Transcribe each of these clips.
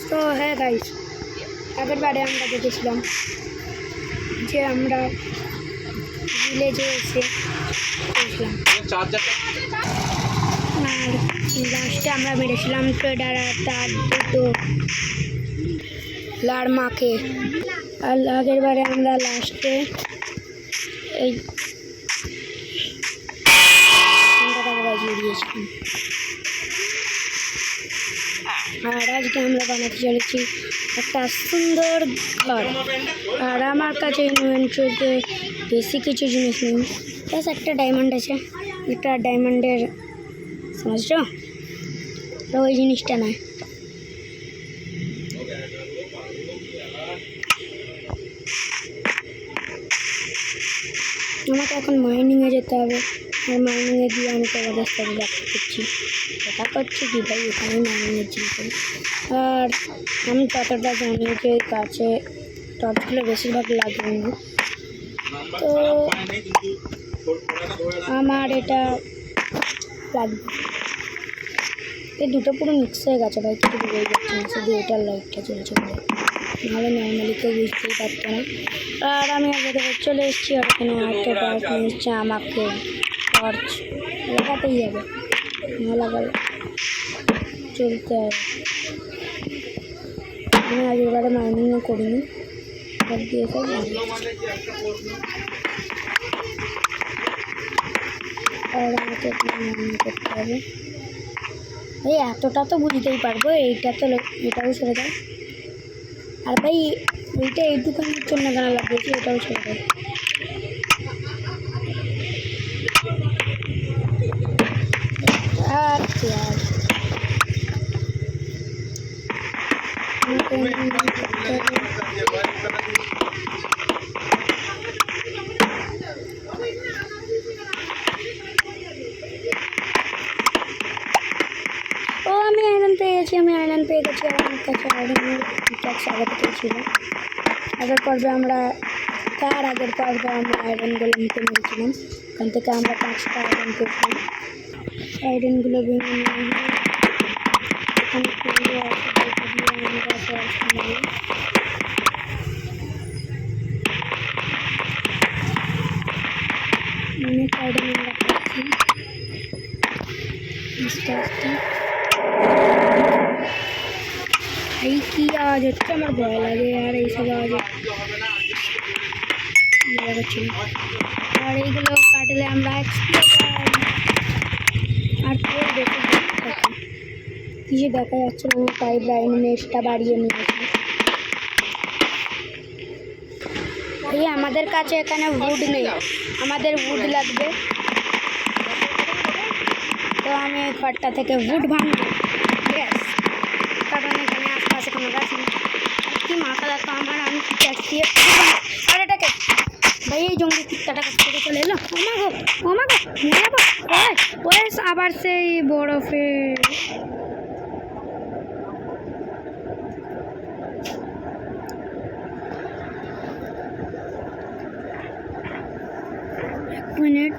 তো হ্যাঁ গাইস, আগের বারে আমরা দেখেছিলাম যে আমরা ভিলেজে এসে পৌঁছলাম, আর লাস্টে আমরা মেরেছিলাম ট্রেডার আর তার দুটো লাড়মাকে। আর আগের বারে আমরা লাস্টে এই বাজিয়ে দিয়েছিলাম। আর আজকে আমরা বানাতে চলেছি একটা সুন্দর ঘর। আর আমার কাছে ইনভেন্টরিতে বেশি কিছু জিনিস নেই, প্লাস একটা ডায়মন্ড আছে, একটা ডায়মন্ডের বুঝছো তো ওই জিনিসটা নয়। আমাকে এখন মাইনিংয়ে যেতে হবে, আর মাইনিংয়ে গিয়ে আমি তোমাদের সাথে দেখা করছি। দেখা করছি কি ভাই, এখানেই মাইনিংয়ের জিনিস। আর আমি ততটা জানি যে গাছে টর্চগুলো বেশিরভাগ লাগবে না, তো আমার এটা লাগবে। এই দুটো পুরো মিক্স হয়ে গেছে ভাই, কিছু বোঝাই যাচ্ছে না, শুধু এটার লাইটটা চলছে বলে, নাহলে নর্মালি কেউ বুঝতেই পারতো না। আর আমি আগে থেকে চলে এসেছি, আর এখানে একটা টর্চ নিচ্ছে, আমাকে টর্চ লাগাতেই হবে, না লাগালে চলতে হবে। আমি আগেরবারে মাইনিংও করিনি, সব দিয়ে সব আর আমাকে মাইনিং করতে হবে। এই এতটা তো বুঝতেই পারবো, এইটা তো এটাও ছেড়ে দেয়। আর ভাই এইটা এইটুখানির জন্য গানা লাগিয়েছি, এটাও ছেড়ে দেয়। আর কি আর আমি আয়রন পেয়ে গেছি, আর আমার কাছে আয়রনের পিকাক্স আগে থেকেই ছিল। আগের পর্বে আমরা আয়রনগুলো নিতে মেরেছিলাম, ওখান থেকে আমরা 5টা আয়রন পেয়েছিলাম। আয়রনগুলো ভেঙে নিয়ে এখানে খুলে অনেক আয়রন আমরা পাচ্ছি আস্তে আস্তে। এই কি আওয়াজ হচ্ছে, আমার ভয় লাগে আর এইসব আওয়াজ হচ্ছিল। আর এইগুলো কাটলে আমরা এক্সপ্লো পাই। আর কেউ দেখে কিছু দেখা যাচ্ছে না, তাই ব্রাইটনেসটা বাড়িয়ে নিয়েছি। এই আমাদের কাছে এখানে উড নেই, আমাদের উড লাগবে, তো আমি এই ঘরটা থেকে উড ভাঙবো। কারণ এখানে আশপাশে কোনো গাছ নেই। কি মাথা দেখো আমার, আমি ট্যাক্স দিয়ে আর এটাকে ভাই এই জঙ্গলি কুত্তাটা থেকে চলে এলো। ওমাগো মরে যাবো। ওই আবার সেই বরফে মিনিট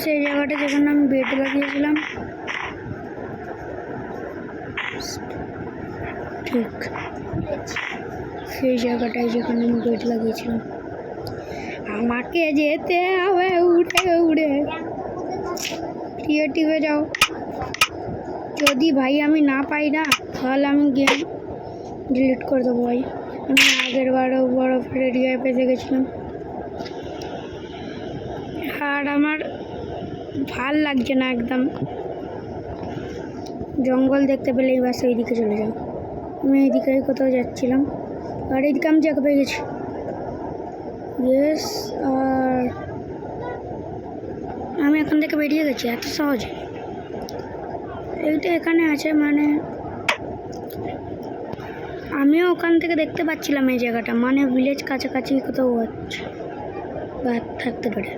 সেই জায়গাটা যেখানে আমি বেড লাগিয়েছিলাম, ঠিক সেই জায়গাটায় যেখানে আমি বেড লাগিয়েছিলাম। আমাকে যেতে হবে উঠে উড়ে। ক্রিয়েটিভে যাও, যদি ভাই আমি না পাই না তাহলে আমি গেম ডিলিট করে দেবো ভাই। আমি আগের বারও বরফের এরিয়ায় পেতে গেছিলাম, আর আমার ভাল লাগছে না একদম। জঙ্গল দেখতে পেলেই বাস এইদিকে চলে যাও। আমি এইদিকে কোথাও যাচ্ছিলাম, আর এইদিকে আমি জায়গা পেয়ে গেছি। ইয়েস, আর আমি এখান থেকে বেরিয়ে গেছি এত সহজে। এইটা এখানে আছে, মানে আমিও ওখান থেকে দেখতে পাচ্ছিলাম এই জায়গাটা, মানে ভিলেজ কাছাকাছি কোথাও হচ্ছে বা থাকতে পারে।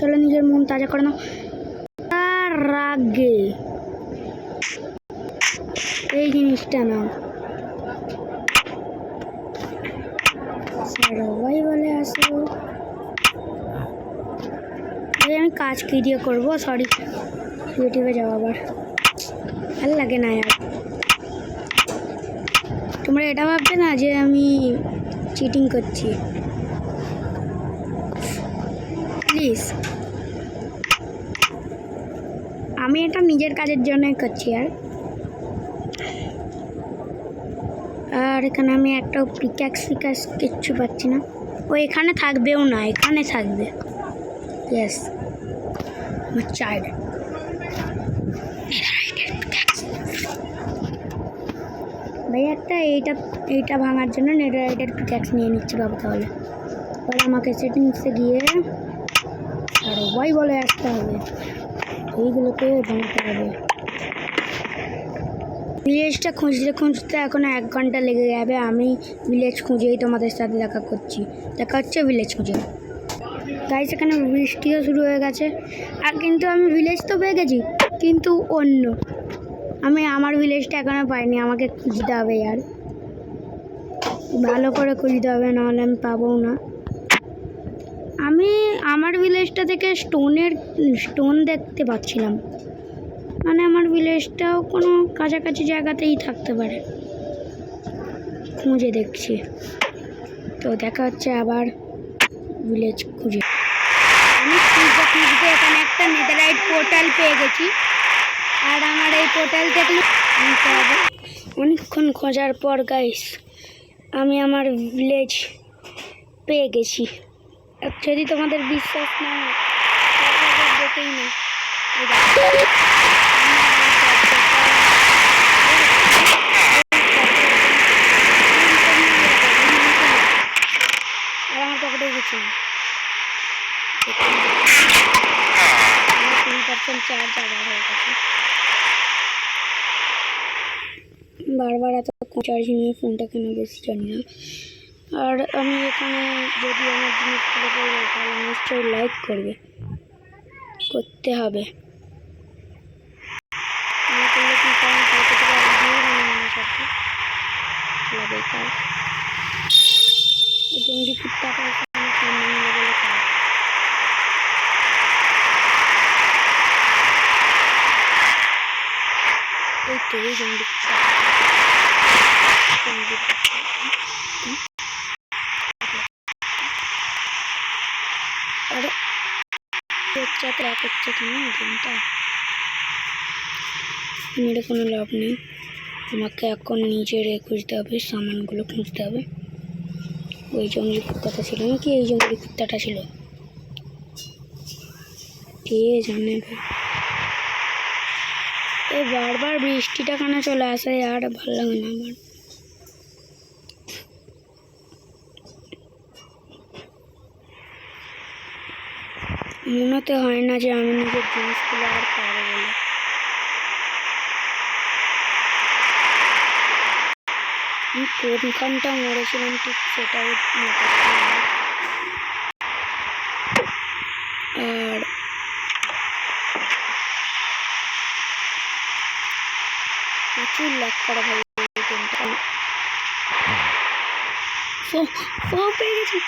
চলো নিজের মন তাজা করে নাও। তার আগে এই জিনিসটা নাও, কাজ কি দিয়ে করবো, সরি ইউটিউবে যাও আবার, ভালো লাগে না আর। তোমরা এটা ভাববে না যে আমি চিটিং করছি, প্লিজ। আমি এটা নিজের কাজের জন্যই করছি। আর এখানে আমি একটা পিক্যাক্স কিচ্ছু পাচ্ছি না। ও এখানে থাকবেও না, এখানে থাকবে। ইয়েস, আমার চাইল্ড। ভাই একটা এইটা ভাঙার জন্য নেডারাইটের পিক্যাক্স নিয়ে নিচ্ছি বাবা। তাহলে এবার আমাকে সেটিংসে গিয়ে আর ওয়াই বলে আসতে হবে, এইগুলোকে ভাঙতে হবে। ভিলেজটা খুঁজতে এখন 1 ঘন্টা লেগে যাবে। আমি ভিলেজ খুঁজেই তোমাদের সাথে দেখা হচ্ছে ভিলেজ খুঁজে। গাইস এখানে বৃষ্টিও শুরু হয়ে গেছে। আর কিন্তু আমি ভিলেজ তো পেয়ে গেছি, কিন্তু অন্য আমি আমার ভিলেজটা এখনো পাইনি। আমাকে খুঁজতে হবে यार, ভালো করে খুঁজতে হবে, নাহলে আমি পাবো না। আমি আমার ভিলেজটা থেকে স্টোন দেখতে পাচ্ছিলাম, মানে আমার ভিলেজটাও কোনো কাছাকাছি জায়গাতেই থাকতে পারে। খুঁজে দেখছি, তো দেখা হচ্ছে আবার ভিলেজ খুঁজে। আমি খুঁজতে এখানে একটা নেদাররাইট পোর্টাল পেয়ে গেছি। আর আমার এই পোর্টাল থেকে অনেকক্ষণ খোঁজার পর গাইস আমি আমার ভিলেজ পেয়ে গেছি। যদি তোমাদের বিশ্বাস না হয় দেখেই না, আর আমার পকেটে গেছি 3% চার্জ আবার হয়ে গেছে। বারবার এত চার্জ নিয়ে ফোনটা কেন বেশি জানি না। আর আমি এখানে যদি আমার জিনিসগুলো পেয়ে যাই তাহলে নিশ্চয়ই লাইক করতে হবে। বেকার জঙ্গি কুত্তাটা এই তো এই জঙ্গি আরে ট্র্যাক হচ্ছে কেন গেমটা? মেরে কোনো লাভ নেই, আমাকে এখন নিজের খুঁজতে হবে, সামানগুলো খুঁজতে হবে। ওই জঙ্গলি কুত্তাটা ছিল নাকি এই জঙ্গলি কুত্তাটা ছিল কে জানে ভাই। এই বারবার বৃষ্টিটা কেন চলে আসে আর ভালো লাগে না আমার। মনে তো হয় না যে আমি নিজের জিনিসগুলো আর পাবো বলে। আমি কোনখানটা মরেছিলাম ঠিক সেটাও আর প্রচুর লাগ করা ভাই গেমটা। পেয়ে গেছি।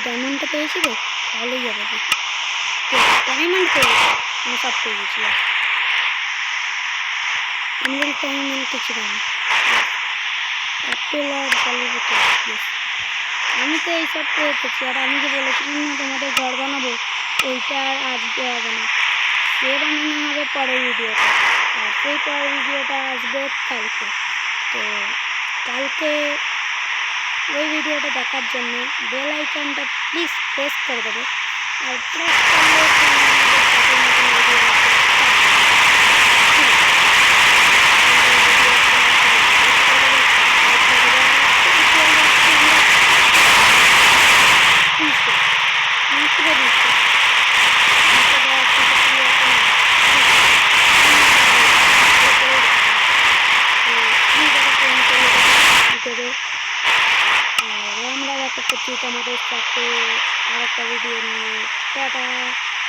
ডায়মন্ডটা পেয়েছি তো তাহলেই যাবে। ডায়মন্ড পেয়েছি, আমি সব পেয়ে গেছি। আমি ডায়মন্ড কিছু পাইনি। আপেল আর জলের বোতল, আমি তো এইসব পেয়ে গেছি। আর আমি যে বলেছিলাম না তোমাদের ঘর বানাবো, ওইটা আর আজকে হবে না, সে বানানো হবে পরের ভিডিওটা। আর সেই পরের ভিডিওটা আসবে কালকে। তো কালকে ওই ভিডিওটা দেখার জন্য বেল আইকনটা প্লিজ প্রেস করে দেবে। আর প্রেস করলে আমরা দেখা করছি তোমাদের সাথে। আর একটা ভিডিও নিয়ে। টাটা।